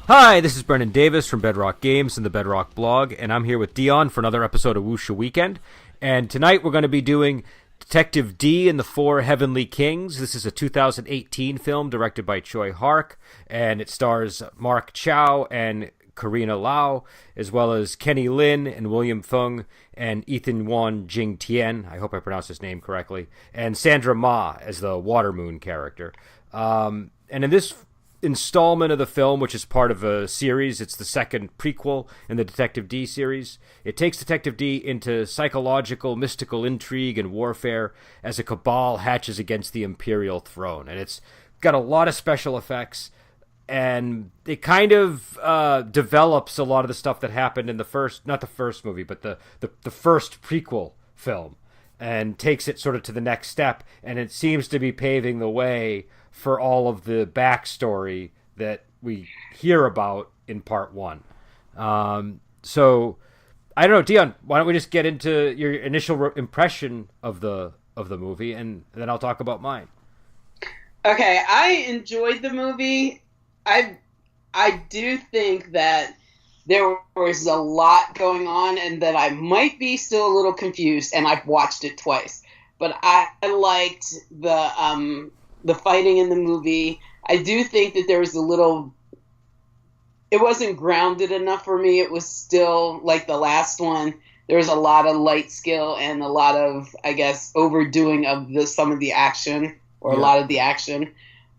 Hi, this is Brendan Davis from Bedrock Games and the Bedrock Blog, and I'm here with Dion for another episode of Wuxia Weekend. And tonight we're going to be doing Detective Dee and the Four Heavenly Kings. This is a 2018 film directed by Tsui Hark, and it stars Mark Chow and Karina Lau, as well as Kenny Lin and William Fung and Ethan Wan Jing Tian. I hope I pronounced his name correctly. And Sandra Ma as the Water Moon character. And in this installment of the film, which is part of a series, it's the second prequel in the Detective Dee series. It takes Detective Dee into psychological, mystical intrigue and warfare as a cabal hatches against the imperial throne. And it's got a lot of special effects, and it kind of develops a lot of the stuff that happened in the first, not the first movie, but the first prequel film, and takes it sort of to the next step. And it seems to be paving the way for all of the backstory that we hear about in part one. So I don't know, Dion, why don't we just get into your initial impression of the movie, and then I'll talk about mine. Okay, I enjoyed the movie. I do think that there was a lot going on and that I might be still a little confused, and I've watched it twice. But I liked the fighting in the movie. I do think that there was it wasn't grounded enough for me. It was still like the last one. There was a lot of light skill and a lot of, I guess, overdoing of some of the action, or a lot of the action.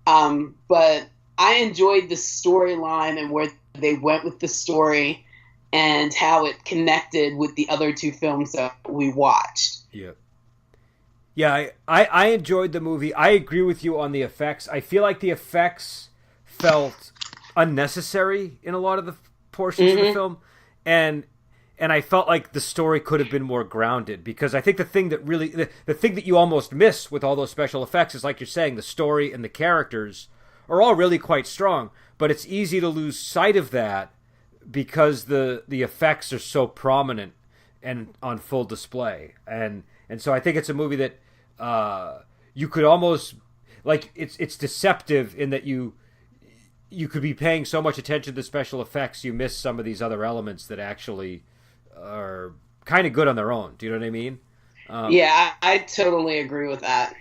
But I enjoyed the storyline and where they went with the story and how it connected with the other two films that we watched. Yeah. Yeah, I enjoyed the movie. I agree with you on the effects. I feel like the effects felt unnecessary in a lot of the portions of the film. And I felt like the story could have been more grounded, because I think the thing that really, the thing that you almost miss with all those special effects is, like you're saying, the story and the characters are all really quite strong, but it's easy to lose sight of that because the effects are so prominent and on full display. And so I think it's a movie that you could almost, like, it's deceptive in that you could be paying so much attention to the special effects you miss some of these other elements that actually are kind of good on their own. Do you know what I mean? Yeah, I totally agree with that.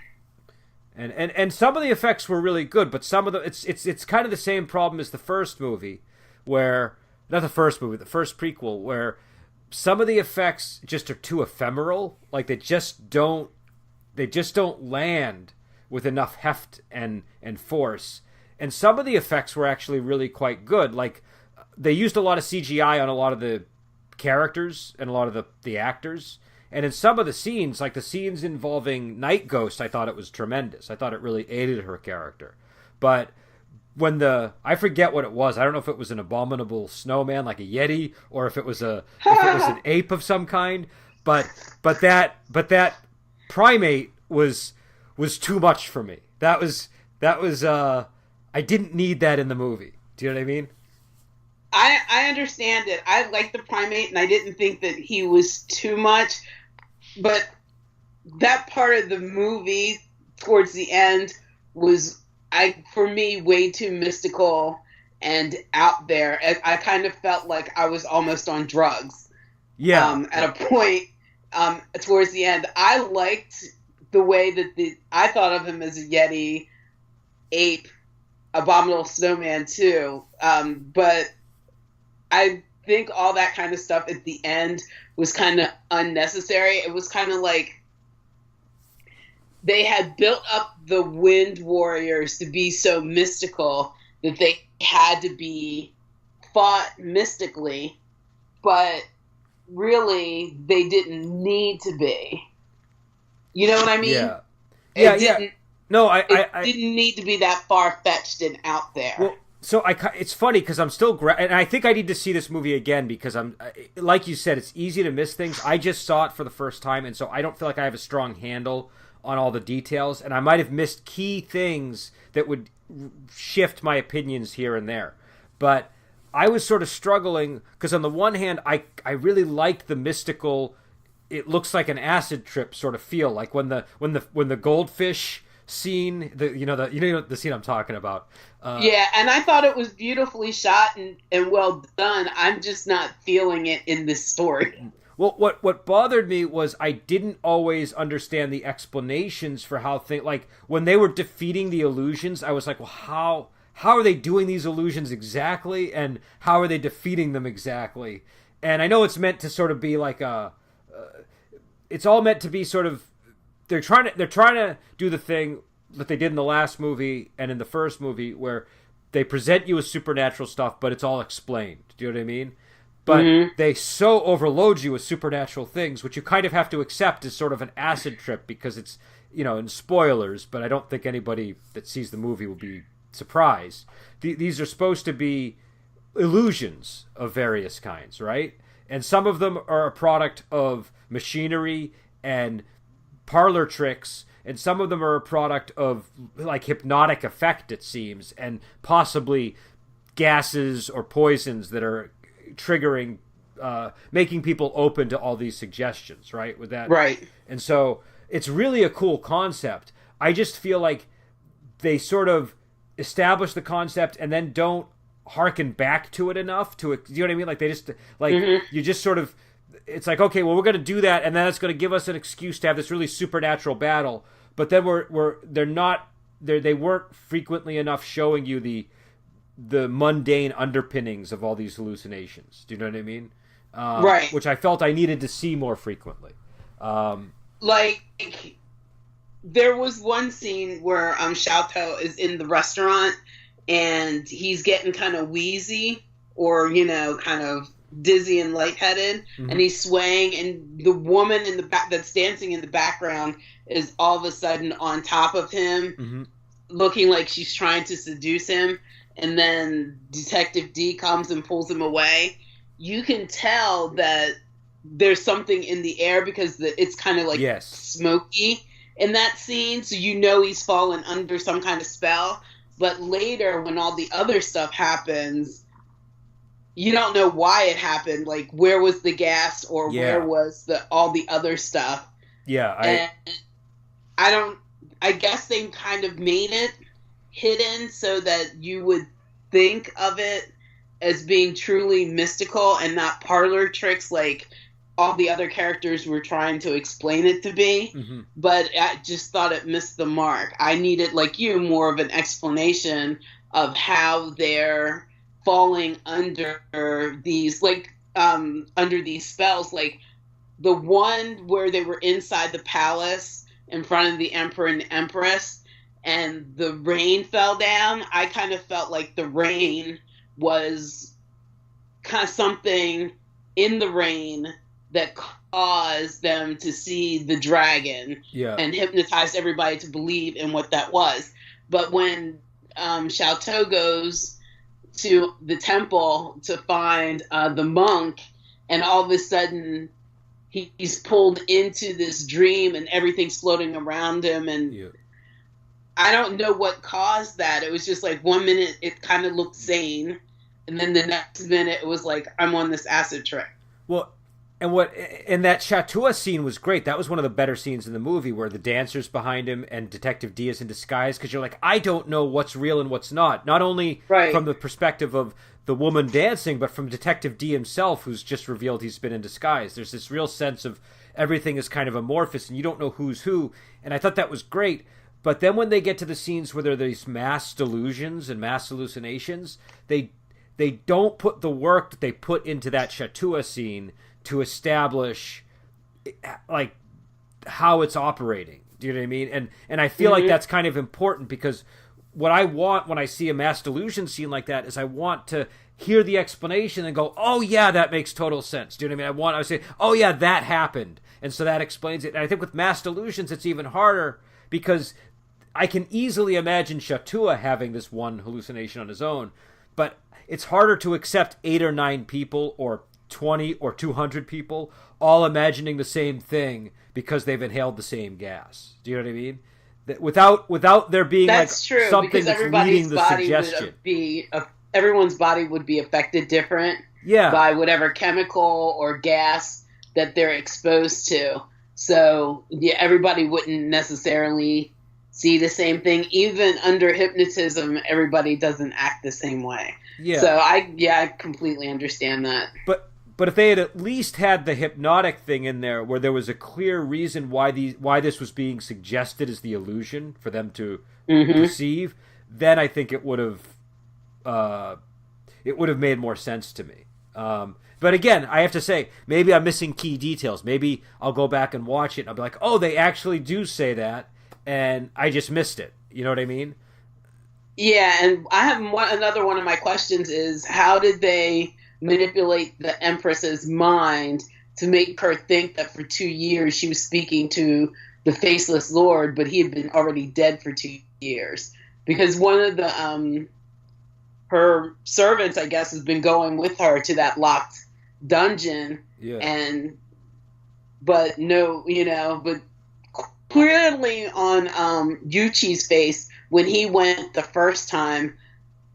And some of the effects were really good, but some of the it's kind of the same problem as the first movie, where not the first movie, the first prequel, where some of the effects just are too ephemeral. Like they just don't land with enough heft and force. And some of the effects were actually really quite good. Like they used a lot of CGI on a lot of the characters and a lot of the actors. And in some of the scenes, like the scenes involving Night Ghost, I thought it was tremendous. I thought it really aided her character. But when I forget what it was. I don't know if it was an abominable snowman like a yeti, or if it was if it was an ape of some kind. But that primate was too much for me. That was I didn't need that in the movie. Do you know what I mean? I understand it. I liked the primate, and I didn't think that he was too much. But that part of the movie towards the end was, for me, way too mystical and out there. I kind of felt like I was almost on drugs. Yeah. At a point towards the end, I liked the way that I thought of him as a yeti, ape, abominable snowman too. But I think all that kind of stuff at the end was kind of unnecessary. It was kind of like they had built up the Wind Warriors to be so mystical that they had to be fought mystically, but really they didn't need to be. You know what I mean? Yeah. Yeah, yeah. No, I didn't need to be that far-fetched and out there. Well, so it's funny because I'm still and I think I need to see this movie again because I'm, like you said, it's easy to miss things. I just saw it for the first time, and so I don't feel like I have a strong handle on all the details, and I might have missed key things that would shift my opinions here and there. But I was sort of struggling because on the one hand, I really liked the mystical, it looks like an acid trip sort of feel, like when the goldfish scene, the scene I'm talking about. Yeah, and I thought it was beautifully shot and well done. I'm just not feeling it in this story. Well, what bothered me was I didn't always understand the explanations for how things, like when they were defeating the illusions, I was like, well, how are they doing these illusions exactly, and how are they defeating them exactly? And I know it's meant to sort of be like it's all meant to be sort of they're trying to do the thing that they did in the last movie and in the first movie where they present you with supernatural stuff, but it's all explained. Do you know what I mean? But they so overload you with supernatural things, which you kind of have to accept as sort of an acid trip because it's, in spoilers, but I don't think anybody that sees the movie will be surprised. These are supposed to be illusions of various kinds, right? And some of them are a product of machinery and parlor tricks, and some of them are a product of like hypnotic effect, it seems, and possibly gases or poisons that are triggering, making people open to all these suggestions, right? With that, right? And so it's really a cool concept. I just feel like they sort of establish the concept and then don't harken back to it enough to, you know what I mean? Like they just you just sort of, it's like, okay, well, we're going to do that, and then it's going to give us an excuse to have this really supernatural battle. But then they weren't frequently enough showing you the mundane underpinnings of all these hallucinations. Do you know what I mean? Right. Which I felt I needed to see more frequently. Like, there was one scene where Xiaotou is in the restaurant and he's getting kind of wheezy or, kind of dizzy and lightheaded, and he's swaying, and the woman in the back that's dancing in the background is all of a sudden on top of him, looking like she's trying to seduce him, and then Detective Dee comes and pulls him away. You can tell that there's something in the air because it's kind of like smoky in that scene, so he's fallen under some kind of spell. But later, when all the other stuff happens, you don't know why it happened. Like, where was the gas, or where was all the other stuff? Yeah, I guess they kind of made it hidden so that you would think of it as being truly mystical and not parlor tricks like all the other characters were trying to explain it to be. But I just thought it missed the mark. I needed, like you, more of an explanation of how they're falling under these under these spells. Like the one where they were inside the palace in front of the emperor and empress and the rain fell down. I kind of felt like the rain was kind of something in the rain that caused them to see the dragon and hypnotized everybody to believe in what that was. But when Xiaotou goes to the temple to find the monk, and all of a sudden he's pulled into this dream and everything's floating around him, and I don't know what caused that. It was just like 1 minute it kind of looked sane, and then the next minute it was like, I'm on this acid trip. Well, and that Chatua scene was great. That was one of the better scenes in the movie, where the dancer's behind him and Detective Dee is in disguise, because you're like, I don't know what's real and what's not. Not only from the perspective of the woman dancing, but from Detective Dee himself, who's just revealed he's been in disguise. There's this real sense of everything is kind of amorphous and you don't know who's who. And I thought that was great. But then when they get to the scenes where there are these mass delusions and mass hallucinations, they don't put the work that they put into that Chatua scene to establish like how it's operating. Do you know what I mean? And I feel like that's kind of important, because what I want when I see a mass delusion scene like that is I want to hear the explanation and go, oh yeah, that makes total sense. Do you know what I mean? I would say, oh yeah, that happened, and so that explains it. And I think with mass delusions it's even harder, because I can easily imagine Chatua having this one hallucination on his own, but it's harder to accept 8 or 9 people or 20 or 200 people all imagining the same thing because they've inhaled the same gas. Do you know what I mean? That without there being something that's leading the suggestion. Everyone's body would be affected different by whatever chemical or gas that they're exposed to. So everybody wouldn't necessarily see the same thing. Even under hypnotism, everybody doesn't act the same way. Yeah. So I completely understand that. But if they had at least had the hypnotic thing in there, where there was a clear reason why this was being suggested as the illusion for them to perceive, then I think it would have made more sense to me. But again, I have to say, maybe I'm missing key details. Maybe I'll go back and watch it and I'll be like, oh, they actually do say that, and I just missed it. You know what I mean? Yeah, and I have another one of my questions is, how did they manipulate the Empress's mind to make her think that for 2 years she was speaking to the Faceless Lord, but he had been already dead for 2 years? Because one of the her servants, I guess, has been going with her to that locked dungeon, but clearly on Yuchi's face when he went the first time,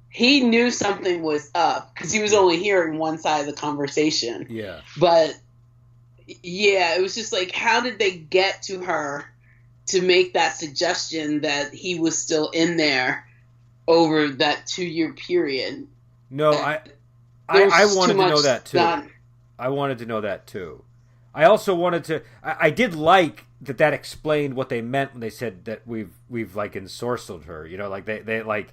he knew something was up because he was only hearing one side of the conversation. Yeah. But yeah, it was just like, how did they get to her to make that suggestion that he was still in there over that 2-year period? No, I wanted to know that too. I wanted to know that too. I also wanted to. I did like that explained what they meant when they said that we've like ensorcelled her. You know, like they like.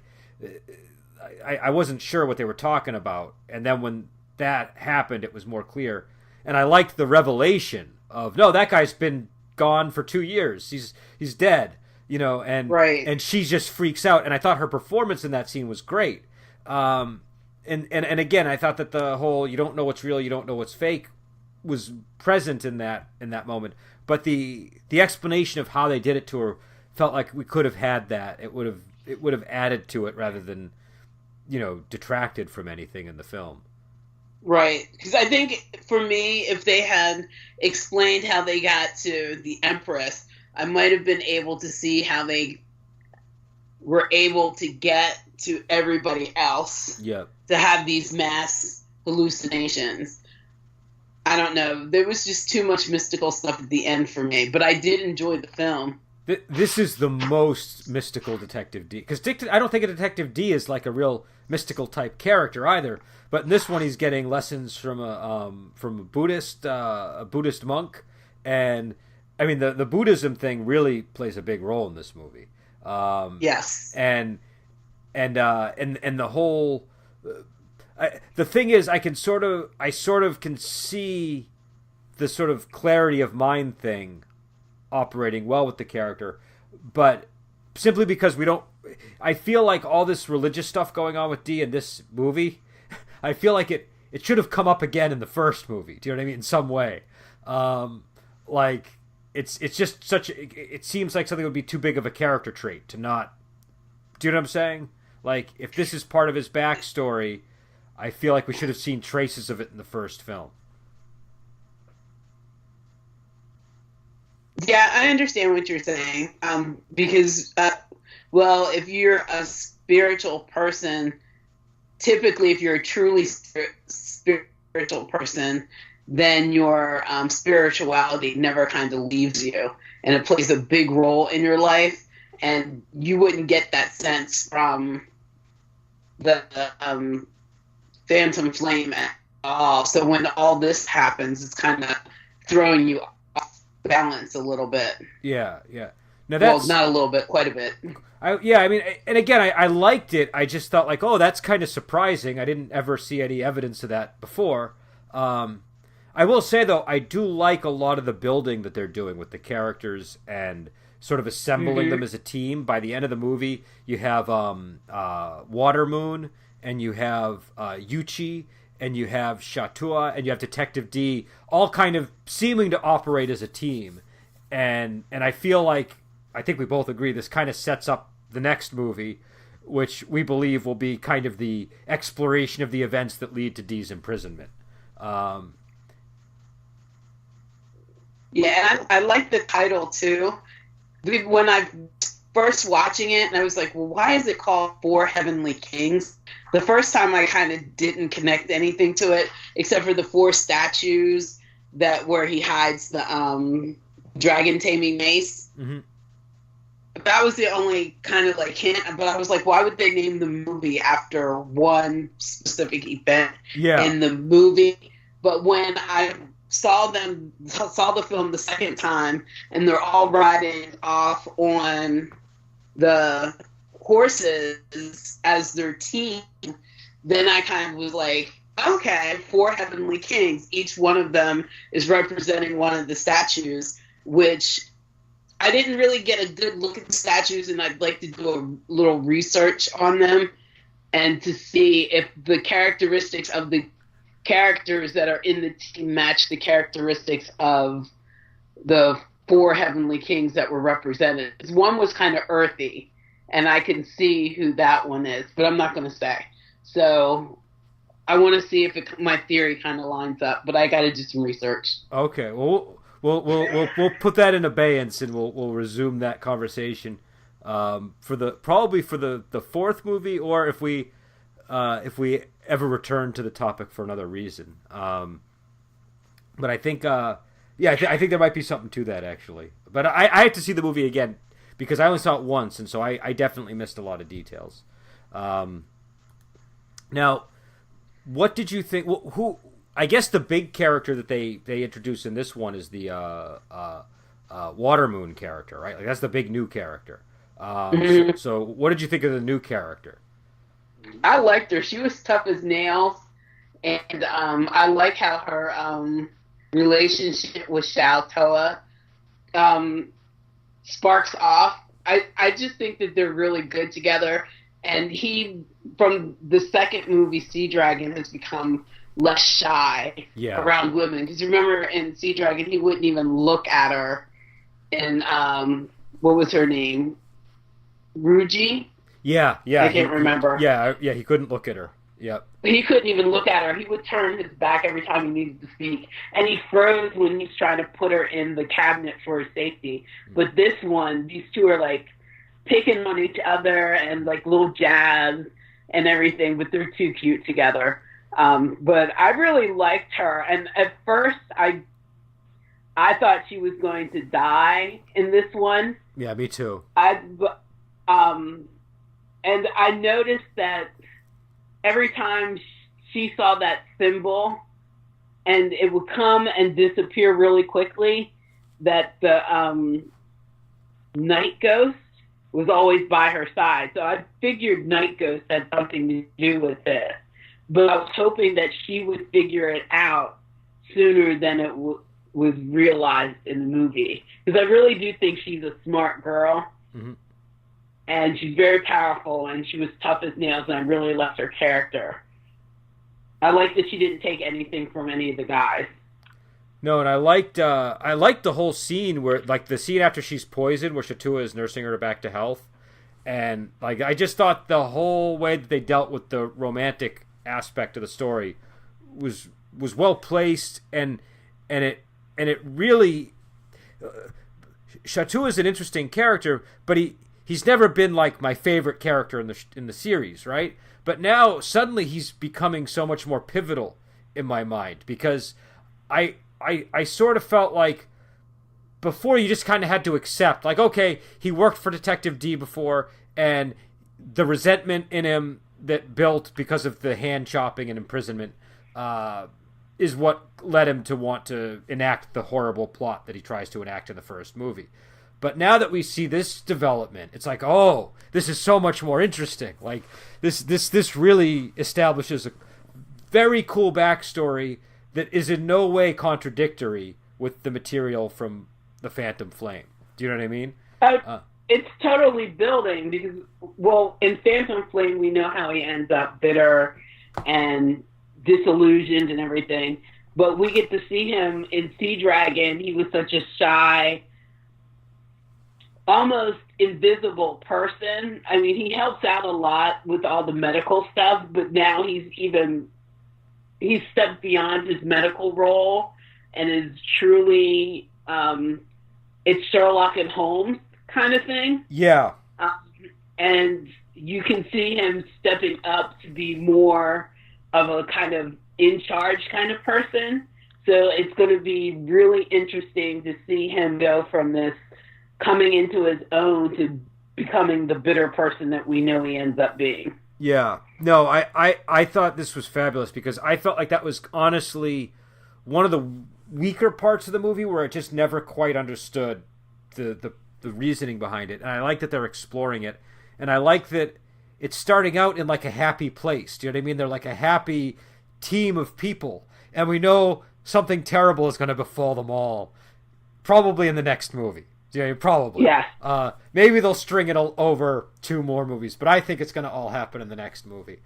I wasn't sure what they were talking about, and then when that happened, it was more clear. And I liked the revelation of, no, that guy's been gone for 2 years. He's dead. You know, and right. And she just freaks out. And I thought her performance in that scene was great. And again, I thought that the whole you don't know what's real, you don't know what's fake was present in that moment. But the explanation of how they did it to her felt like we could have had that. It would have added to it rather than, you know, detracted from anything in the film. Right. Because I think for me, if they had explained how they got to the Empress, I might have been able to see how they were able to get to everybody else to have these mass hallucinations. I don't know. There was just too much mystical stuff at the end for me, but I did enjoy the film. This is the most mystical Detective Dee, because I don't think a Detective Dee is like a real mystical type character either. But in this one, he's getting lessons from a Buddhist monk, and I mean the Buddhism thing really plays a big role in this movie. Yes, and the whole the thing is, I sort of can see the sort of clarity of mind thing operating well with the character, but simply because I feel like all this religious stuff going on with Dee in this movie, I feel like it should have come up again in the first movie. Do you know what I mean? In some way, like it's just it seems like something that would be too big of a character trait to not. Do you know what I'm saying? Like, if this is part of his backstory, I feel like we should have seen traces of it in the first film. Yeah, I understand what you're saying. Because, if you're a spiritual person, typically if you're a truly spiritual person, then your spirituality never kind of leaves you, and it plays a big role in your life, and you wouldn't get that sense from the Phantom Flame at all. So when all this happens, it's kind of throwing you off balance a little bit. Yeah. Now that's, well, not a little bit, quite a bit. I liked it. I just thought, like, oh, that's kind of surprising. I didn't ever see any evidence of that before. I will say, though, I do like a lot of the building that they're doing with the characters and sort of assembling them as a team. By the end of the movie, you have Water Moon, and you have Yuchi, and you have Shatua, and you have Detective Dee, all kind of seeming to operate as a team. And I feel like, I think we both agree, this kind of sets up the next movie, which we believe will be kind of the exploration of the events that lead to Dee's imprisonment. Yeah, I like the title too. When I first watching it, and I was like, well, why is it called Four Heavenly Kings? The first time I kind of didn't connect anything to it, except for the 4 statues where he hides the dragon taming mace. Mm-hmm. that was the only kind of like hint. But I was like, why would they name the movie after one specific event in the movie? But when I saw the film the second time, and they're all riding off on the horses as their team, then I kind of was like, okay, 4 heavenly kings. Each one of them is representing one of the statues, which I didn't really get a good look at the statues, and I'd like to do a little research on them and to see if the characteristics of the characters that are in the team match the characteristics of the 4 heavenly kings that were represented. One was kind of earthy, and I can see who that one is, but I'm not going to say. So I want to see if my theory kind of lines up, but I got to do some research. Okay, well, we'll put that in abeyance, and we'll resume that conversation for the fourth movie, or if we ever return to the topic for another reason. But I think I think there might be something to that, actually. But I had to see the movie again because I only saw it once, and so I definitely missed a lot of details. Now, what did you think? Who? I guess the big character that they introduced in this one is the Water Moon character, right? Like that's the big new character. So what did you think of the new character? I liked her. She was tough as nails, and I like how her relationship with Xiao Toa sparks off. I just think that they're really good together, and he, from the second movie, Sea Dragon, has become less shy around women. Because remember in Sea Dragon, he wouldn't even look at her in, what was her name? Ruji? Yeah. I can't remember. Yeah, he couldn't look at her. Yep. He couldn't even look at her. He would turn his back every time he needed to speak. And he froze when he's trying to put her in the cabinet for her safety. But this one, these two are like picking on each other and like little jabs and everything, but they're too cute together. But I really liked her. And at first, I thought she was going to die in this one. Yeah, me too. And I noticed that every time she saw that symbol, and it would come and disappear really quickly, that the Night Ghost was always by her side. So I figured Night Ghost had something to do with it. But I was hoping that she would figure it out sooner than it was realized in the movie. Because I really do think she's a smart girl. Mm-hmm. And she's very powerful, and she was tough as nails, and I really loved her character. I liked that she didn't take anything from any of the guys. No, and I liked the whole scene where, like, the scene after she's poisoned, where Shatua is nursing her back to health, and like I just thought the whole way that they dealt with the romantic aspect of the story was well placed, and it really Shatua is an interesting character, but he's never been like my favorite character in the series, right? But now suddenly he's becoming so much more pivotal in my mind, because I sort of felt like before you just kind of had to accept, like, okay, he worked for Detective Dee before, and the resentment in him that built because of the hand chopping and imprisonment is what led him to want to enact the horrible plot that he tries to enact in the first movie. But now that we see this development, it's like, oh, this is so much more interesting. Like this really establishes a very cool backstory that is in no way contradictory with the material from the Phantom Flame. Do you know what I mean? It's totally building because, well, in Phantom Flame, we know how he ends up bitter and disillusioned and everything. But we get to see him in Sea Dragon. He was such a shy, almost invisible person. I mean, he helps out a lot with all the medical stuff, but now he's stepped beyond his medical role and is truly, it's Sherlock and Holmes kind of thing. Yeah. And you can see him stepping up to be more of a kind of in charge kind of person. So it's going to be really interesting to see him go from this coming into his own to becoming the bitter person that we know he ends up being. Yeah. No, I thought this was fabulous because I felt like that was honestly one of the weaker parts of the movie where I just never quite understood the reasoning behind it. And I like that they're exploring it. And I like that it's starting out in like a happy place. Do you know what I mean? They're like a happy team of people. And we know something terrible is going to befall them all. Probably in the next movie. Yeah, probably. Yeah. Maybe they'll string it over 2 more movies, but I think it's going to all happen in the next movie.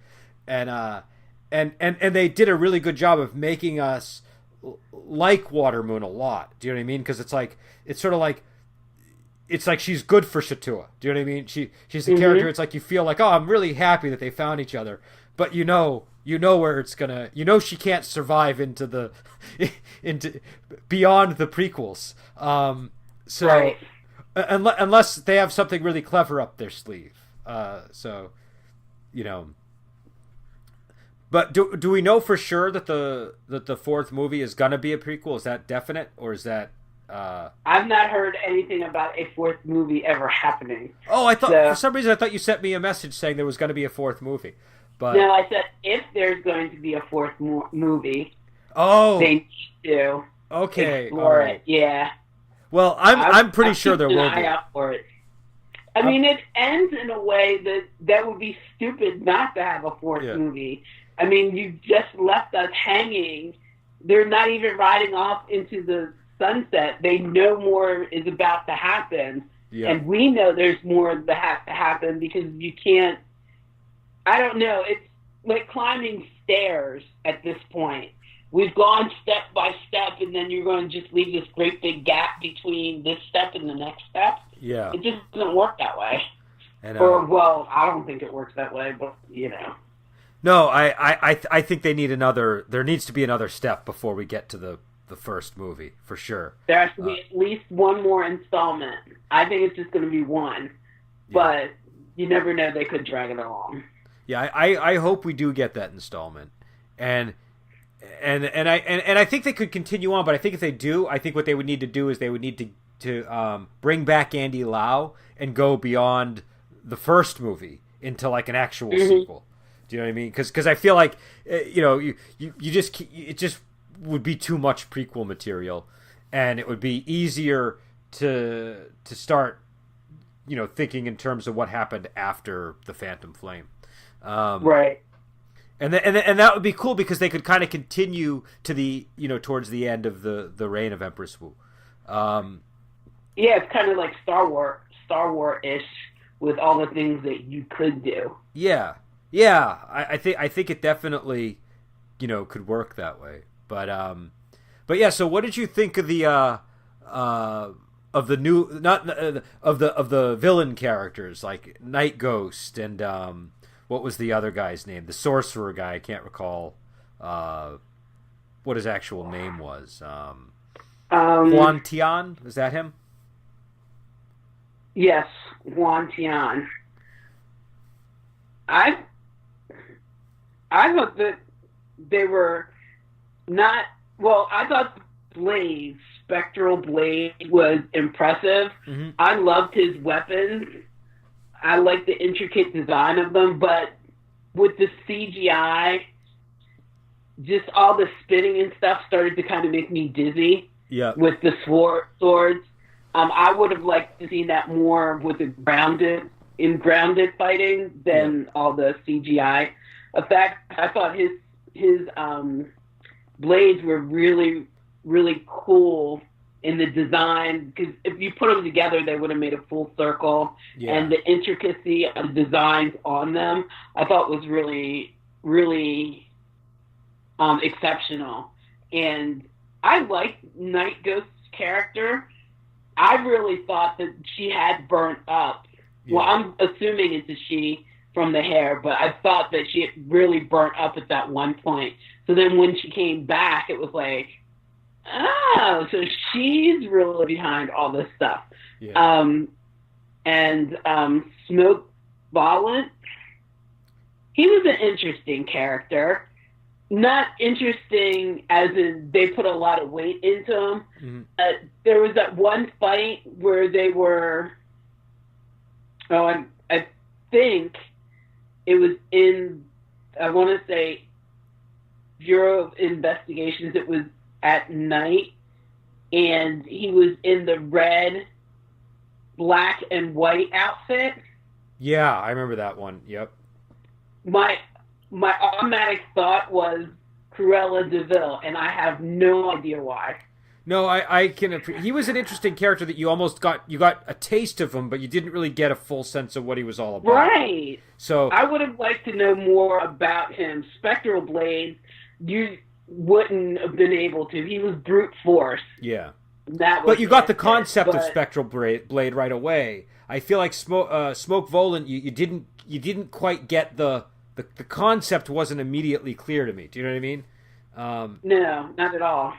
And they did a really good job of making us like Watermoon a lot. Do you know what I mean? Because it's sort of like, it's like she's good for Shatua. Do you know what I mean? She's the character. It's like you feel like, oh, I'm really happy that they found each other, but you know where it's gonna. You know she can't survive into beyond the prequels. So right. Unless they have something really clever up their sleeve. So you know. But do we know for sure that the 4th movie is gonna be a prequel? Is that definite, or is that? I've not heard anything about a 4th movie ever happening. Oh, I thought for some reason I thought you sent me a message saying there was going to be a 4th movie. But no, I said if there's going to be a 4th movie, they need to explore it. Yeah. Well, I'm pretty sure there will be. Eye out for it. I mean, it ends in a way that would be stupid not to have a 4th movie. I mean, you just left us hanging. They're not even riding off into the sunset. They know more is about to happen, and we know there's more that has to happen because you can't. I don't know. It's like climbing stairs at this point. We've gone step by step, and then you're going to just leave this great big gap between this step and the next step. Yeah, it just doesn't work that way. And, well, I don't think it works that way, but you know. No, I think they need another. There needs to be another step before we get to the 1st movie, for sure. There has to be at least one more installment. I think it's just going to be one, but you never know. They could drag it along. Yeah, I hope we do get that installment, and I think they could continue on. But I think if they do, I think what they would need to do is they would need to bring back Andy Lau and go beyond the 1st movie into like an actual sequel. Do you know what I mean? Because I feel like you just would be too much prequel material, and it would be easier to start thinking in terms of what happened after the Phantom Flame. Right. And that would be cool because they could kind of continue to the towards the end of the reign of Empress Wu. Yeah, it's kind of like Star Wars-ish with all the things that you could do. Yeah. I think it definitely could work that way. But yeah. So what did you think of the of the villain characters like Night Ghost and what was the other guy's name? The sorcerer guy. I can't recall what his actual name was. Huan Tian, is that him? Yes, Huan Tian. I thought that they were not. Well, I thought Blade, Spectral Blade, was impressive. Mm-hmm. I loved his weapons. I liked the intricate design of them, but with the CGI, just all the spinning and stuff started to kind of make me dizzy. Yeah. With the swords. I would have liked to see that more with the grounded fighting than all the CGI effects. I thought his blades were really, really cool in the design, because if you put them together, they would have made a full circle. Yeah. And the intricacy of the designs on them, I thought was really, really exceptional. And I liked Night Ghost's character. I really thought that she had burnt up. Yeah. Well, I'm assuming it's a she from the hair, but I thought that she had really burnt up at that one point. So then when she came back, it was like, oh, so she's really behind all this stuff. Yeah. And Smoke Violent, he was an interesting character. Not interesting as in they put a lot of weight into him. Mm-hmm. There was that one fight where they were Oh, I think it was in, I want to say, Bureau of Investigations. It was at night, and he was in the red, black, and white outfit. Yeah, I remember that one. Yep. My my automatic thought was Cruella de Vil, and I have no idea why. No, I can. He was an interesting character that you got a taste of him, but you didn't really get a full sense of what he was all about. Right. So I would have liked to know more about him. Spectral Blade, you wouldn't have been able to. He was brute force. yeah, That was but you got the it. concept of But Spectral Blade right away. I feel like Smoke Volant, you didn't quite get the concept wasn't immediately clear to me. Do you know what I mean? no, not at all.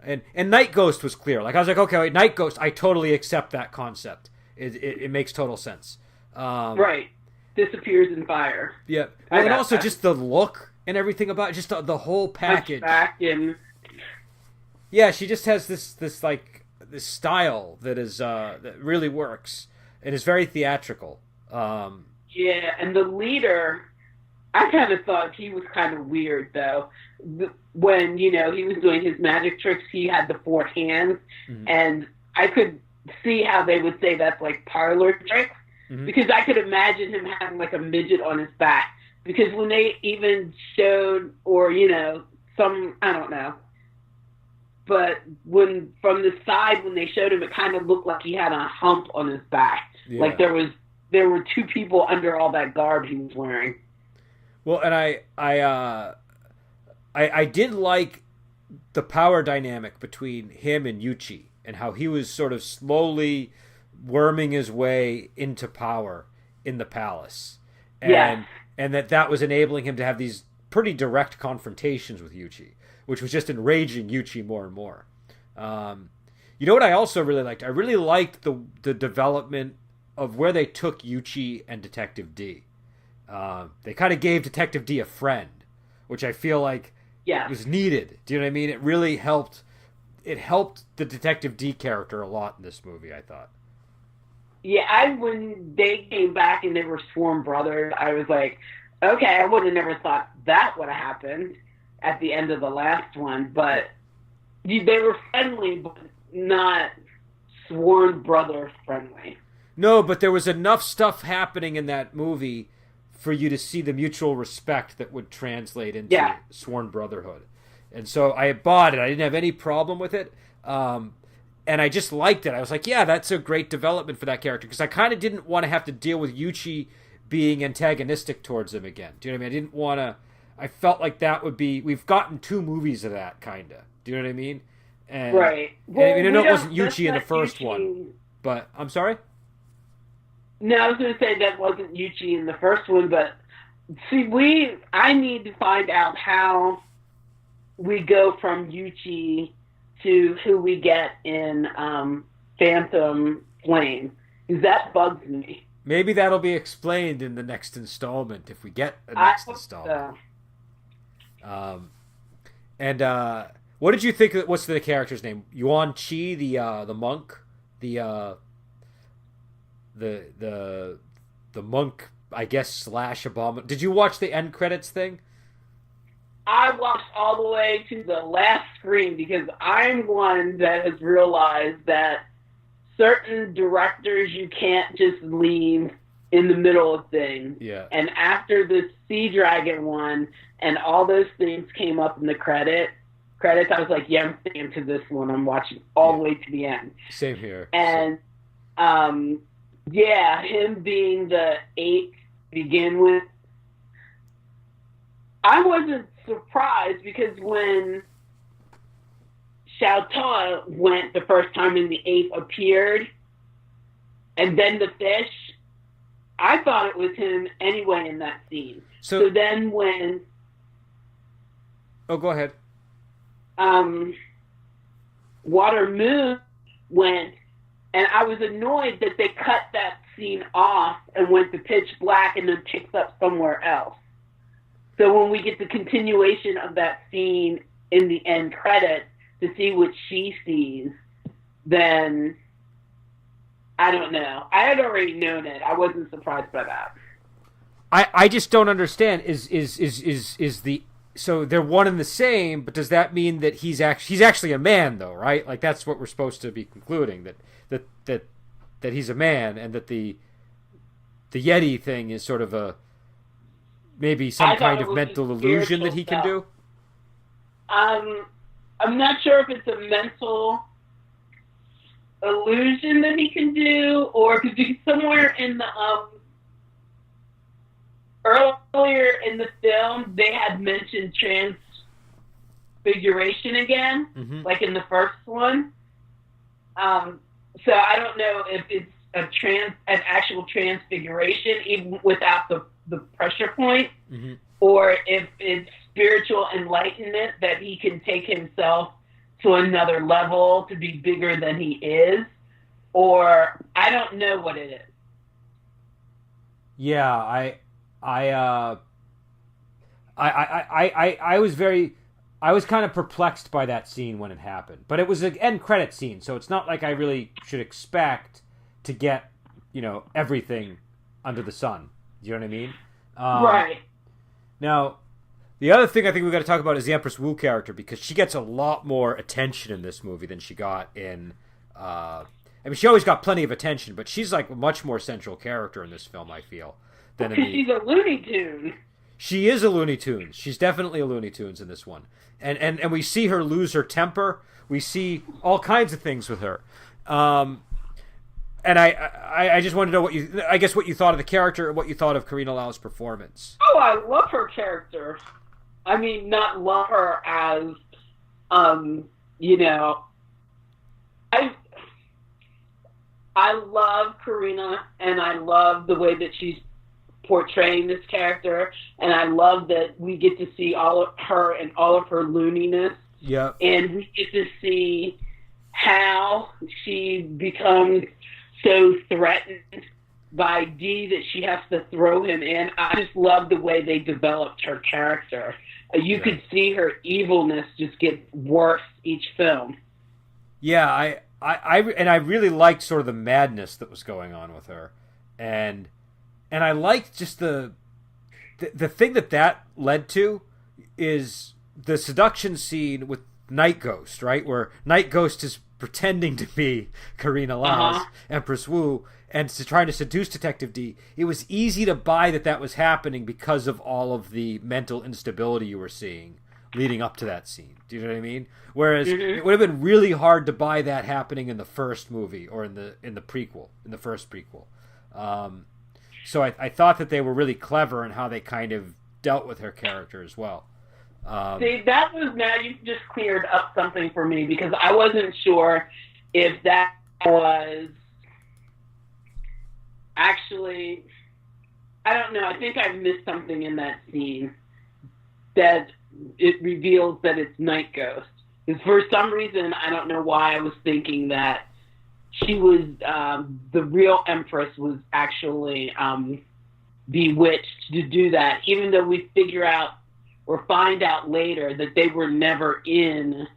And Night Ghost was clear. Like I was like, okay, wait, Night Ghost, I totally accept that concept. It makes total sense. Right. Disappears in fire. Yeah, well, and also that. just the look and everything about it, just the whole package. Back in. Yeah, she just has this style that is that really works and is very theatrical. Yeah, and the leader, I kind of thought he was kind of weird though. When he was doing his magic tricks, he had the four hands, and I could see how they would say that's like parlor tricks, because I could imagine him having like a midget on his back. Because when they even showed, or some, I don't know, but when from the side when they showed him, it kind of looked like he had a hump on his back, like there were two people under all that garb he was wearing. Well, and I did like the power dynamic between him and Yuchi, and how he was sort of slowly worming his way into power in the palace, and that was enabling him to have these pretty direct confrontations with Yuchi, which was just enraging Yuchi more and more. You know what I also really liked? I really liked the development of where they took Yuchi and Detective Dee. They kind of gave Detective Dee a friend, which I feel like was needed. Do you know what I mean? It really helped. It helped the Detective Dee character a lot in this movie, I thought. Yeah, when they came back and they were sworn brothers, I was like, okay, I would have never thought that would have happened at the end of the last one, but they were friendly, but not sworn brother friendly. No, but there was enough stuff happening in that movie for you to see the mutual respect that would translate into sworn brotherhood. And so I bought it. I didn't have any problem with it. And I just liked it. I was like, yeah, that's a great development for that character. Because I kind of didn't want to have to deal with Yuchi being antagonistic towards him again. Do you know what I mean? I didn't want to... I felt like that would be... We've gotten 2 movies of that, kind of. Do you know what I mean? And, right. Well, I know it wasn't Yuchi in the first one. But, I'm sorry? No, I was going to say that wasn't Yuchi in the first one, but... See, I need to find out how we go from Yuchi to who we get in Phantom Flame. Because that bugs me. Maybe that'll be explained in the next installment, if we get a next installment. So. And what did you think? What's the character's name? Yuan Chi, the monk, the monk, I guess, slash abomination. Did you watch the end credits thing? I watched all the way to the last screen because I'm one that has realized that certain directors you can't just leave in the middle of things. Yeah. And after the Sea Dragon one and all those things came up in the credits, I was like, yeah, I'm staying to this one. I'm watching all the way to the end. Same here. And him being the 8th to begin with, I wasn't surprised because when Xiao Toa went the first time and the 8th appeared, and then the fish, I thought it was him anyway in that scene. So then when... Oh, go ahead. Water Moon went, and I was annoyed that they cut that scene off and went to pitch black and then picked up somewhere else. So when we get the continuation of that scene in the end credits to see what she sees, then I don't know. I had already known it. I wasn't surprised by that. I just don't understand. Is the so they're one and the same, but does that mean that he's actually a man though, right? Like that's what we're supposed to be concluding, that he's a man, and that the Yeti thing is sort of a maybe some kind of mental illusion that he can do. I'm not sure if it's a mental illusion that he can do, or because somewhere in the earlier in the film they had mentioned transfiguration again, like in the first one. So I don't know if it's an actual transfiguration, even without the pressure point, or if it's spiritual enlightenment that he can take himself to another level to be bigger than he is, or I don't know what it is. Yeah, I was kind of perplexed by that scene when it happened, but it was an end credit scene, so it's not like I really should expect to get, everything under the sun. Do you know what I mean? Right. Now, the other thing I think we've got to talk about is the Empress Wu character, because she gets a lot more attention in this movie than she got in... she always got plenty of attention, but she's like a much more central character in this film, I feel. Because she's a Looney Tune. She is a Looney Tunes. She's definitely a Looney Tunes in this one. And we see her lose her temper. We see all kinds of things with her. And I just wanted to know what you thought of the character and what you thought of Karina Lau's performance. Oh, I love her character. I mean, not love her as, I love Karina, and I love the way that she's portraying this character, and I love that we get to see all of her and all of her looniness. Yeah. And we get to see how she becomes so threatened by Dee that she has to throw him in. I just love the way they developed her character. You could see her evilness just get worse each film. Yeah, I really liked sort of the madness that was going on with her, and I liked just the thing that led to is the seduction scene with Night Ghost, right? Where Night Ghost is pretending to be Karina Lau's Empress Wu and trying to seduce Detective Dee. It was easy to buy that was happening because of all of the mental instability you were seeing leading up to that scene. Do you know what I mean? Whereas it would have been really hard to buy that happening in the first movie or in the prequel, in the first prequel. So I thought that they were really clever in how they kind of dealt with her character as well. See, that was, now you've just cleared up something for me, because I wasn't sure if that was actually, I don't know, I think I missed something in that scene that it reveals that it's Night Ghost. Because for some reason, I don't know why, I was thinking that she was, the real Empress was actually bewitched to do that, even though we figure out or find out later that they were never in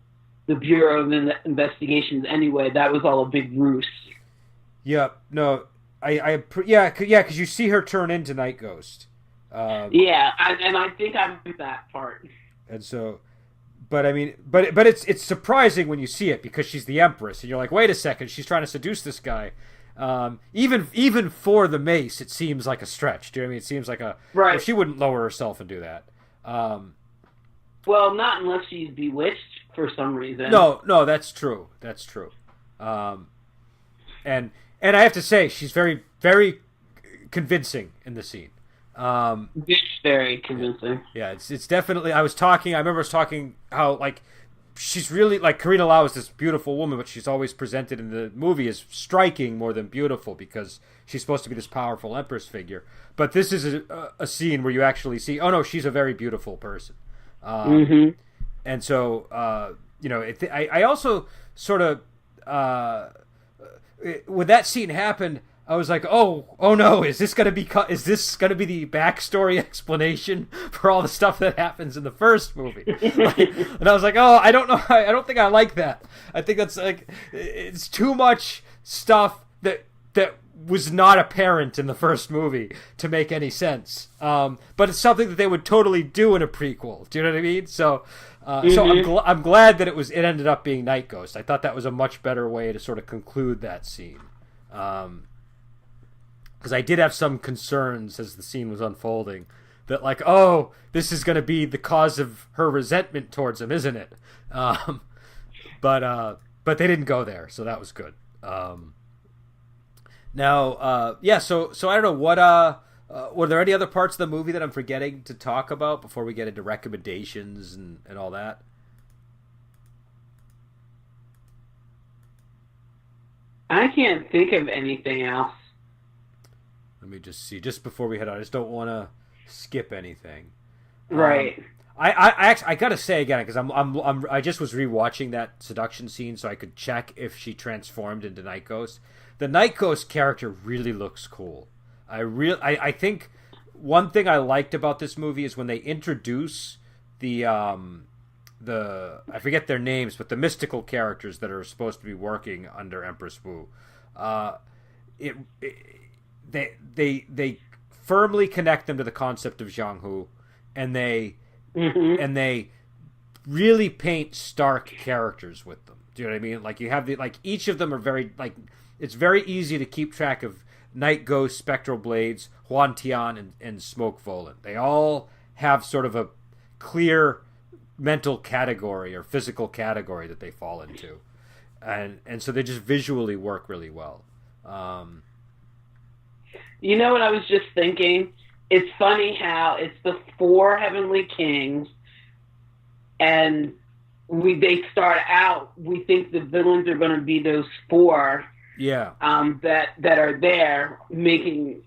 the Bureau of Investigations anyway. That was all a big ruse. Yeah, no, because you see her turn into Night Ghost. Yeah, and I think I missed that part. And so, but I mean, but it's surprising when you see it, because she's the Empress, and you're like, wait a second, she's trying to seduce this guy. Even for the mace, it seems like a stretch. Do you know what I mean? It seems like right. She wouldn't lower herself and do that. Well, not unless she's bewitched for some reason. No, that's true. That's true. And I have to say, she's very, very convincing in the scene. It's very convincing. Yeah, it's definitely. I remember us talking how, like, she's really, like, Karina Lau is this beautiful woman, but she's always presented in the movie as striking more than beautiful, because she's supposed to be this powerful Empress figure. But this is a scene where you actually see, oh no, she's a very beautiful person. And so, I also sort of, when that scene happened, I was like, oh no, is this gonna be the backstory explanation for all the stuff that happens in the first movie? And I was like, oh, I don't know, I don't think I like that. I think that's like, it's too much stuff that that was not apparent in the first movie to make any sense. But it's something that they would totally do in a prequel. Do you know what I mean? So, I'm glad that it ended up being Night Ghost. I thought that was a much better way to sort of conclude that scene. Because I did have some concerns as the scene was unfolding that, like, oh, this is going to be the cause of her resentment towards him, isn't it? But they didn't go there, so that was good. Now, so I don't know what. Were there any other parts of the movie that I'm forgetting to talk about before we get into recommendations and all that? I can't think of anything else. Let me just see. Just before we head on, I just don't want to skip anything. Right. I gotta say again, because I just was rewatching that seduction scene so I could check if she transformed into Night Ghost. The Night Ghost character really looks cool. I think one thing I liked about this movie is when they introduce the I forget their names, but the mystical characters that are supposed to be working under Empress Wu. They firmly connect them to the concept of Zhang Hu, and they really paint stark characters with them. Do you know what I mean? Like, you have each of them are very, like, it's very easy to keep track of Night Ghost, Spectral Blades, Huan Tian, and Smoke Volan. They all have sort of a clear mental category or physical category that they fall into. And so they just visually work really well. You know what I was just thinking? It's funny how it's the 4 Heavenly Kings, and they start out, we think the villains are going to be those 4 that are there, making,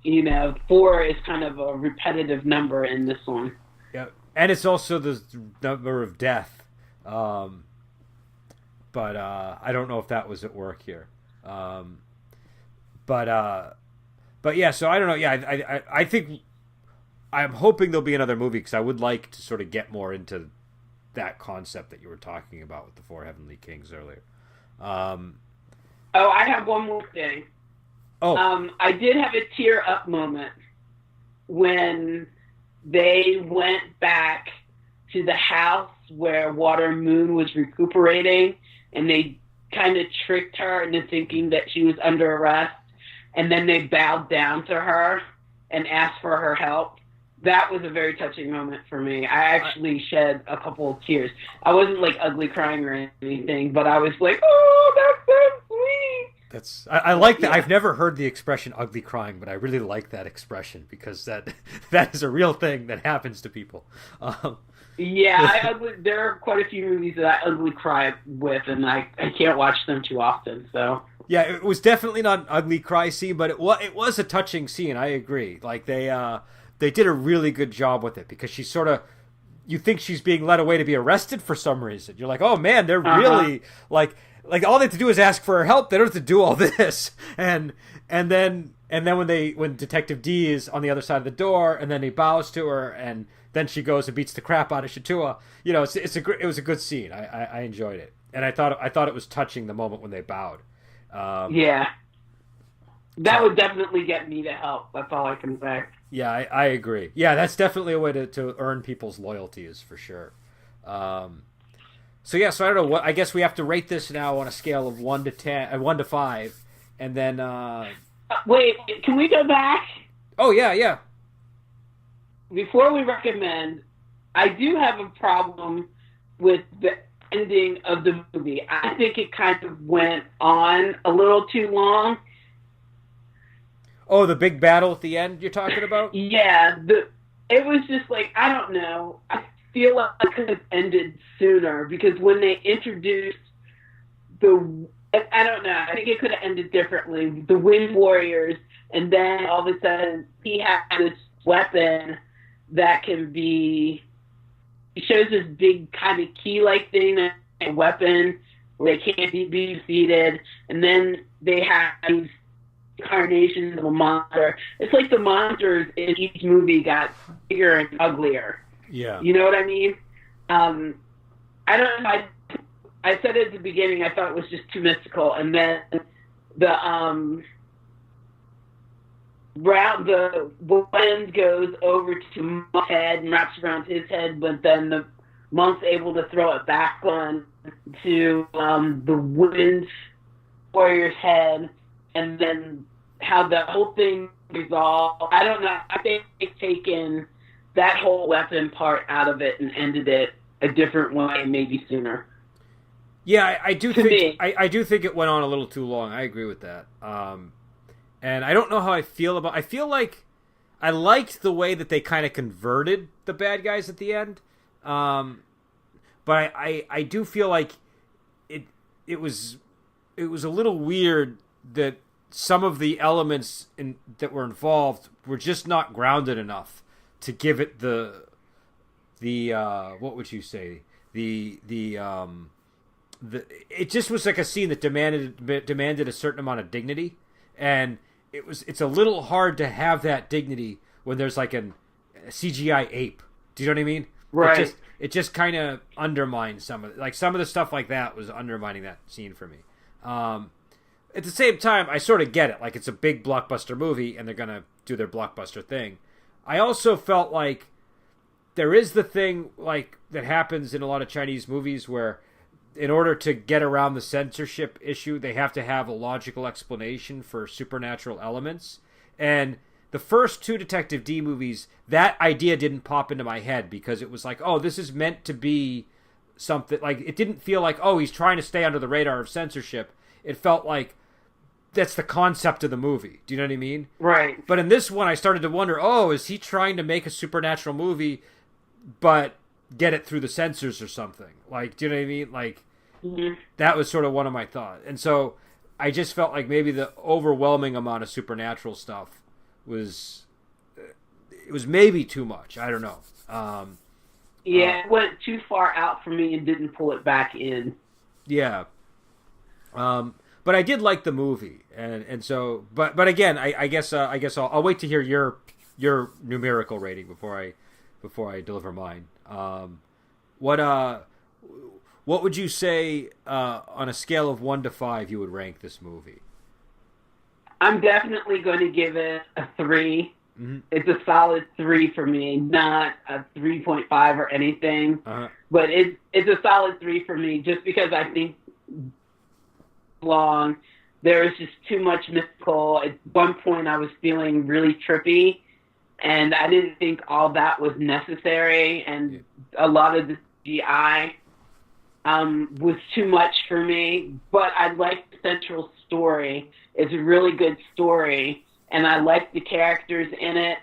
4 is kind of a repetitive number in this one. Yeah, and it's also the number of death. But I don't know if that was at work here. But yeah, so I don't know. Yeah, I think I'm hoping there'll be another movie, because I would like to sort of get more into that concept that you were talking about with the 4 Heavenly Kings earlier. I have one more thing. I did have a tear up moment when they went back to the house where Water Moon was recuperating, and they kind of tricked her into thinking that she was under arrest, and then they bowed down to her and asked for her help. That was a very touching moment for me. I actually shed a couple of tears. I wasn't like ugly crying or anything, but I was like, oh, that's so sweet. I like that. Yeah. I've never heard the expression ugly crying, but I really like that expression, because that is a real thing that happens to people. There are quite a few movies that I ugly cry with, and I can't watch them too often. So yeah, it was definitely not an ugly cry scene, but it was a touching scene. I agree. Like, they did a really good job with it, because she's sort of, you think she's being led away to be arrested for some reason. You're like, oh man, they're really like all they have to do is ask for her help. They don't have to do all this. And then when Detective Dee is on the other side of the door, and then he bows to her, and then she goes and beats the crap out of Shatua. It was a good scene. I enjoyed it, and I thought it was touching the moment when they bowed. That would definitely get me to help. That's all I can say. Yeah, I agree. Yeah, that's definitely a way to earn people's loyalty, is for sure. So I don't know what. I guess we have to rate this now on a scale of 1 to 5, and then. Wait, can we go back? Oh yeah. Before we recommend, I do have a problem with the ending of the movie. I think it kind of went on a little too long. Oh, the big battle at the end you're talking about? Yeah, it was just like, I don't know. I feel like it could have ended sooner, because when they introduced I don't know, I think it could have ended differently. The Wind Warriors, and then all of a sudden he had this weapon that can be, he shows this big kind of key-like thing, a weapon where they can't be defeated, and then they have these incarnations of a monster. It's like the monsters in each movie got bigger and uglier. Yeah. You know what I mean? I don't know. I said at the beginning I thought it was just too mystical, and then round the wind goes over to Monk's head and wraps around his head, but then the Monk's able to throw it back on to the wind warrior's head, and then how the whole thing resolved. I don't know. I think they've taken that whole weapon part out of it and ended it a different way, maybe sooner. Yeah, I do think I do think it went on a little too long. I agree with that. And I don't know how I feel about. I feel like I liked the way that they kind of converted the bad guys at the end. But I do feel like it was a little weird that some of the elements that were involved were just not grounded enough to give it the what would you say, it just was like a scene that demanded a certain amount of dignity, and it's a little hard to have that dignity when there's like a CGI ape. Do you know what I mean? Right. It just kind of undermines some of the stuff like that was undermining that scene for me. At the same time, I sort of get it. Like, it's a big blockbuster movie, and they're gonna do their blockbuster thing. I also felt like there is the thing like that happens in a lot of Chinese movies where, in order to get around the censorship issue, they have to have a logical explanation for supernatural elements. And the first two Detective Dee movies, that idea didn't pop into my head because it was like, oh, this is meant to be something. Like, it didn't feel like, oh, he's trying to stay under the radar of censorship. It felt like that's the concept of the movie. Do you know what I mean? Right. But in this one, I started to wonder, oh, is he trying to make a supernatural movie, but get it through the censors or something? Like, do you know what I mean? Like, that was sort of one of my thoughts. And so I just felt like maybe the overwhelming amount of supernatural stuff was maybe too much. I don't know. It went too far out for me and didn't pull it back in. Yeah. But I did like the movie, and so, but again, I guess I'll wait to hear your numerical rating before I deliver mine. What would you say on a scale of 1 to 5 you would rank this movie? I'm definitely going to give it a 3. Mm-hmm. It's a solid 3 for me, not a 3.5 or anything. Uh-huh. But it's a solid 3 for me, just because I think long there was just too much mystical. At one point, I was feeling really trippy, and I didn't think all that was necessary. And a lot of the CGI was too much for me. But I liked the central story. It's a really good story, and I liked the characters in it,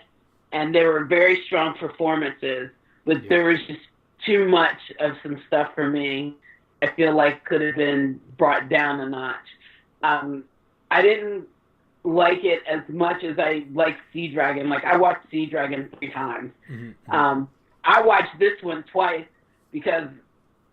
and they were very strong performances. But there was just too much of some stuff for me. I feel like could have been brought down a notch. I didn't like it as much as I liked Sea Dragon. Like, I watched Sea Dragon 3 times. Mm-hmm. I watched this one twice because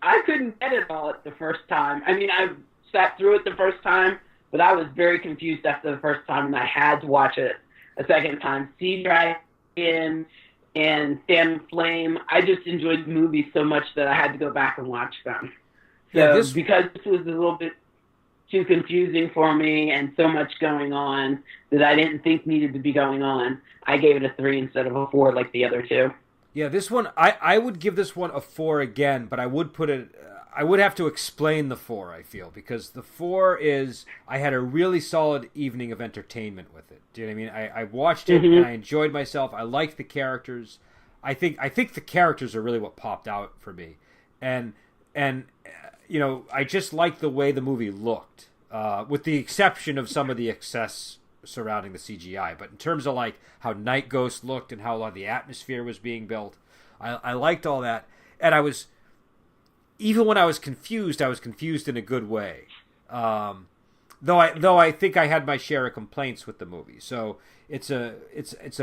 I couldn't get it all at the first time. I mean, I sat through it the first time, but I was very confused after the first time, and I had to watch it a second time. Sea Dragon and Stand Flame, I just enjoyed the movie so much that I had to go back and watch them. So because this was a little bit too confusing for me and so much going on that I didn't think needed to be going on, I gave it a 3 instead of a 4 like the other two. Yeah, this one, I would give this one a 4 again, but I would I would have to explain the 4, I feel, because the 4 is, I had a really solid evening of entertainment with it. Do you know what I mean? I watched it, and I enjoyed myself. I liked the characters. I think the characters are really what popped out for me. And you know, I just liked the way the movie looked, with the exception of some of the excess surrounding the CGI. But in terms of like how Night Ghost looked and how a lot of the atmosphere was being built, I liked all that. And I was, even when I was confused in a good way. Though I think I had my share of complaints with the movie. So it's a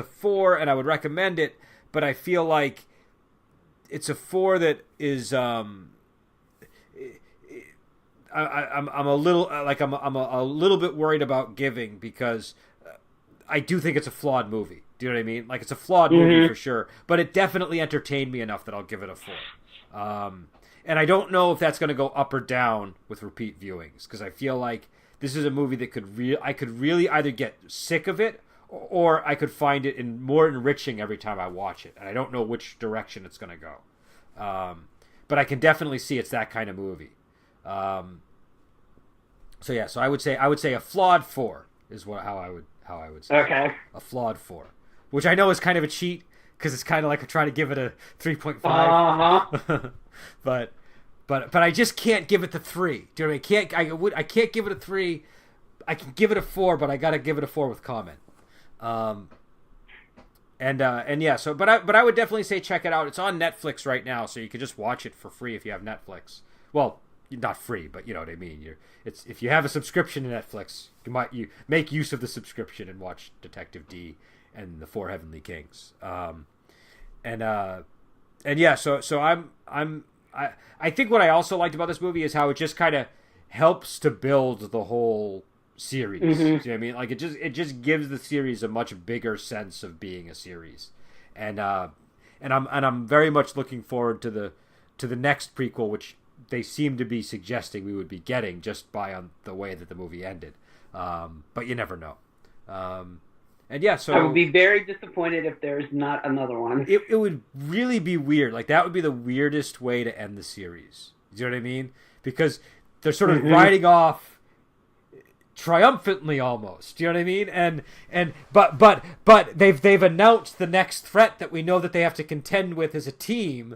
4, and I would recommend it. But I feel like it's a 4 that is I'm a little bit worried about giving, because I do think it's a flawed movie. Do you know what I mean? Like, it's a flawed movie for sure, but it definitely entertained me enough that I'll give it a 4. And I don't know if that's going to go up or down with repeat viewings, because I feel like this is a movie that I could really either get sick of it or I could find it more enriching every time I watch it, and I don't know which direction it's going to go. But I can definitely see it's that kind of movie. So yeah, so I would say a flawed 4 is how I would say. Okay. A flawed 4, which I know is kind of a cheat because it's kind of like trying to give it a 3.5. but I just can't give it the 3. Do you know what I mean? I can't give it a 3. I can give it a 4, but I got to give it a 4 with comment. And yeah, so but I would definitely say check it out. It's on Netflix right now, so you can just watch it for free if you have Netflix. Well, not free, but you know what I mean. If you have a subscription to Netflix, you make use of the subscription and watch Detective Dee and the Four Heavenly Kings. And yeah, so I think what I also liked about this movie is how it just kind of helps to build the whole series. Mm-hmm. Do you know what I mean? Like it just gives the series a much bigger sense of being a series. And I'm very much looking forward to the next prequel, which they seem to be suggesting we would be getting just on the way that the movie ended. But you never know. And yeah, so I would be very disappointed if there's not another one. It would really be weird. Like that would be the weirdest way to end the series. Do you know what I mean? Because they're sort of riding off triumphantly almost. Do you know what I mean? But they've announced the next threat that we know that they have to contend with as a team,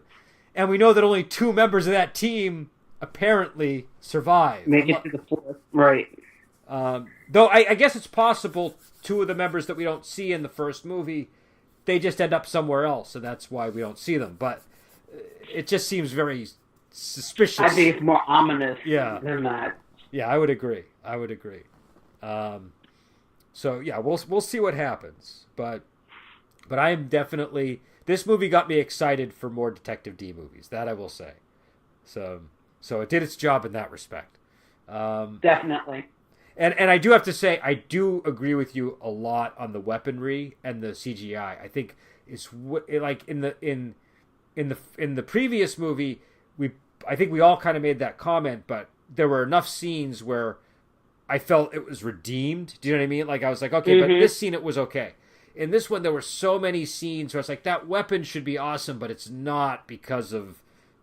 and we know that only 2 members of that team apparently survive. Make it to the 4th, right? Though I guess it's possible 2 of the members that we don't see in the first movie, they just end up somewhere else, and that's why we don't see them. But it just seems very suspicious. I think it's more ominous than that. Yeah, I would agree. So yeah, we'll see what happens. But I am definitely, this movie got me excited for more Detective Dee movies. That I will say. So it did its job in that respect. Definitely. And I do have to say, I do agree with you a lot on the weaponry and the CGI. I think it's like in the previous movie, I think we all kind of made that comment, but there were enough scenes where I felt it was redeemed. Do you know what I mean? Like I was like, okay, but this scene it was okay. In this one, there were so many scenes where it's like that weapon should be awesome, but it's not because of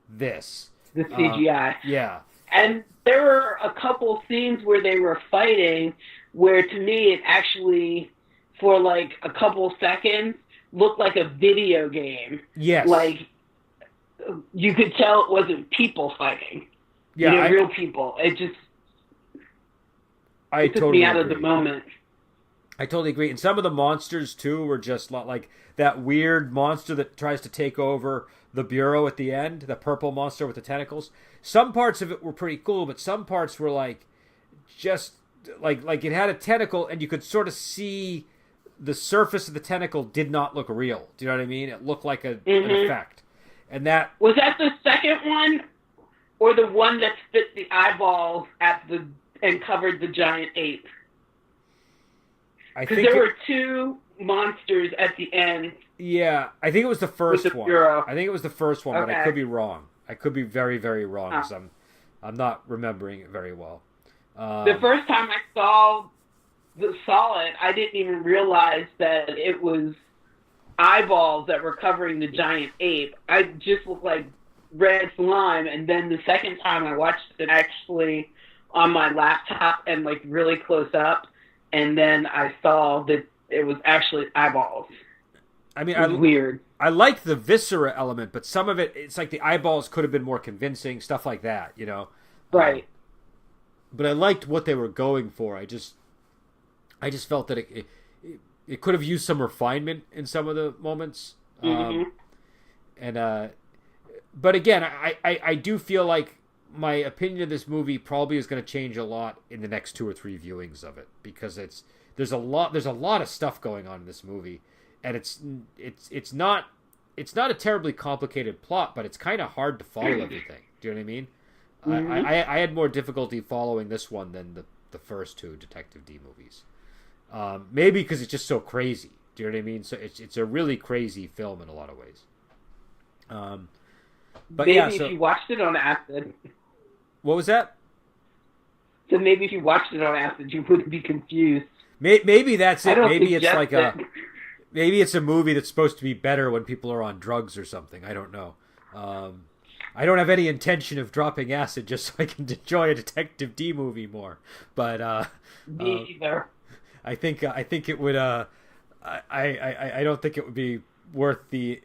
this. The CGI. Yeah. And there were a couple scenes where they were fighting where, to me, it actually, for like a couple seconds, looked like a video game. Yes. Like, you could tell it wasn't people fighting. Yeah, real people. It just took totally me out agree. of the moment. I totally agree. And some of the monsters, too, were just like that weird monster that tries to take over the bureau at the end, the purple monster with the tentacles. Some parts of it were pretty cool, but some parts were like just like it had a tentacle and you could sort of see the surface of the tentacle did not look real. Do you know what I mean? It looked like an effect. And that was that the second one or the one that spit the eyeballs and covered the giant ape? Because there were 2 monsters at the end. Yeah, I think it was the first one. Bureau. I think it was the first one, Okay. but I could be wrong. I could be very, very wrong because I'm not remembering it very well. The first time I saw it, I didn't even realize that it was eyeballs that were covering the giant ape. I just looked like red slime, and then the second time I watched it actually on my laptop and like really close up, and then I saw that it was actually eyeballs. I mean, it was weird. I like the viscera element, but some of it's like the eyeballs could have been more convincing, stuff like that, you know? Right. But I liked what they were going for. I just felt that it could have used some refinement in some of the moments. But again, I do feel like my opinion of this movie probably is going to change a lot in the next 2 or 3 viewings of it, because there's a lot of stuff going on in this movie. And it's not a terribly complicated plot, but it's kind of hard to follow everything. Do you know what I mean? I had more difficulty following this one than the first 2 Detective Dee movies. Maybe because it's just so crazy. Do you know what I mean? So it's a really crazy film in a lot of ways. But maybe yeah, if you watched it on acid. What was that? So maybe if you watched it on acid, you wouldn't be confused. Maybe that's I it. don't Maybe it's suggest like it. maybe it's a movie that's supposed to be better when people are on drugs or something. I don't know. I don't have any intention of dropping acid just so I can enjoy a Detective Dee movie more. But Me either. I think it would. I don't think it would be worth the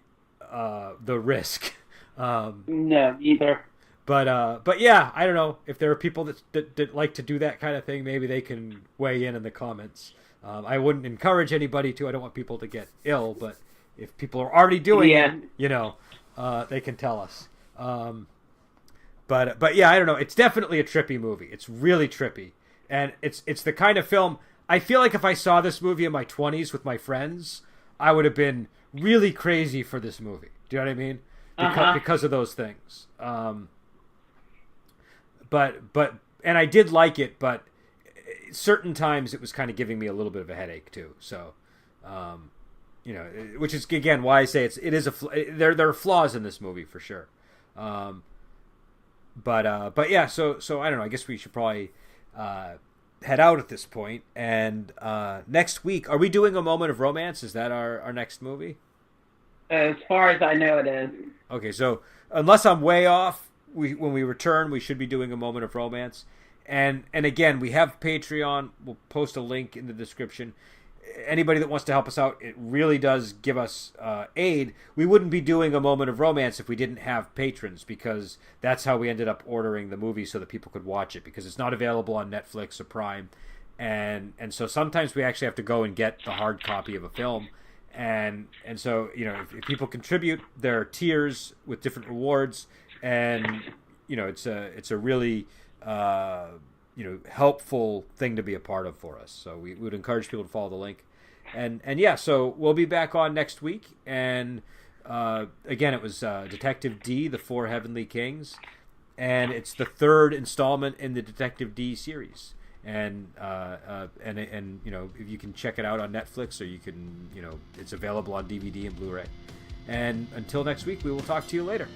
risk. No, either. But yeah, I don't know if there are people that like to do that kind of thing. Maybe they can weigh in the comments. I wouldn't encourage anybody to. I don't want people to get ill. But if people are already doing it, they can tell us. But yeah, I don't know. It's definitely a trippy movie. It's really trippy, and it's the kind of film. I feel like if I saw this movie in my 20s with my friends, I would have been really crazy for this movie. Do you know what I mean? Because of those things. But I did like it, but certain times it was kind of giving me a little bit of a headache too. So, which is again why I say it is there are flaws in this movie for sure. But yeah, so I don't know. I guess we should probably head out at this point. And next week, are we doing A Moment of Romance? Is that our next movie? As far as I know, it is. Okay, so unless I'm way off, when we return, we should be doing A Moment of Romance. And again, we have Patreon. We'll post a link in the description. Anybody that wants to help us out, it really does give us aid. We wouldn't be doing A Moment of Romance if we didn't have patrons, because that's how we ended up ordering the movie so that people could watch it, because it's not available on Netflix or Prime. And so sometimes we actually have to go and get the hard copy of a film. And so, if people contribute, there are tiers with different rewards, and it's a really helpful thing to be a part of for us. So we would encourage people to follow the link. And yeah, so we'll be back on next week. And again, it was Detective Dee, The Four Heavenly Kings, and it's the third installment in the Detective Dee series. And if you can check it out on Netflix, or you can it's available on DVD and Blu-ray. And until next week, we will talk to you later.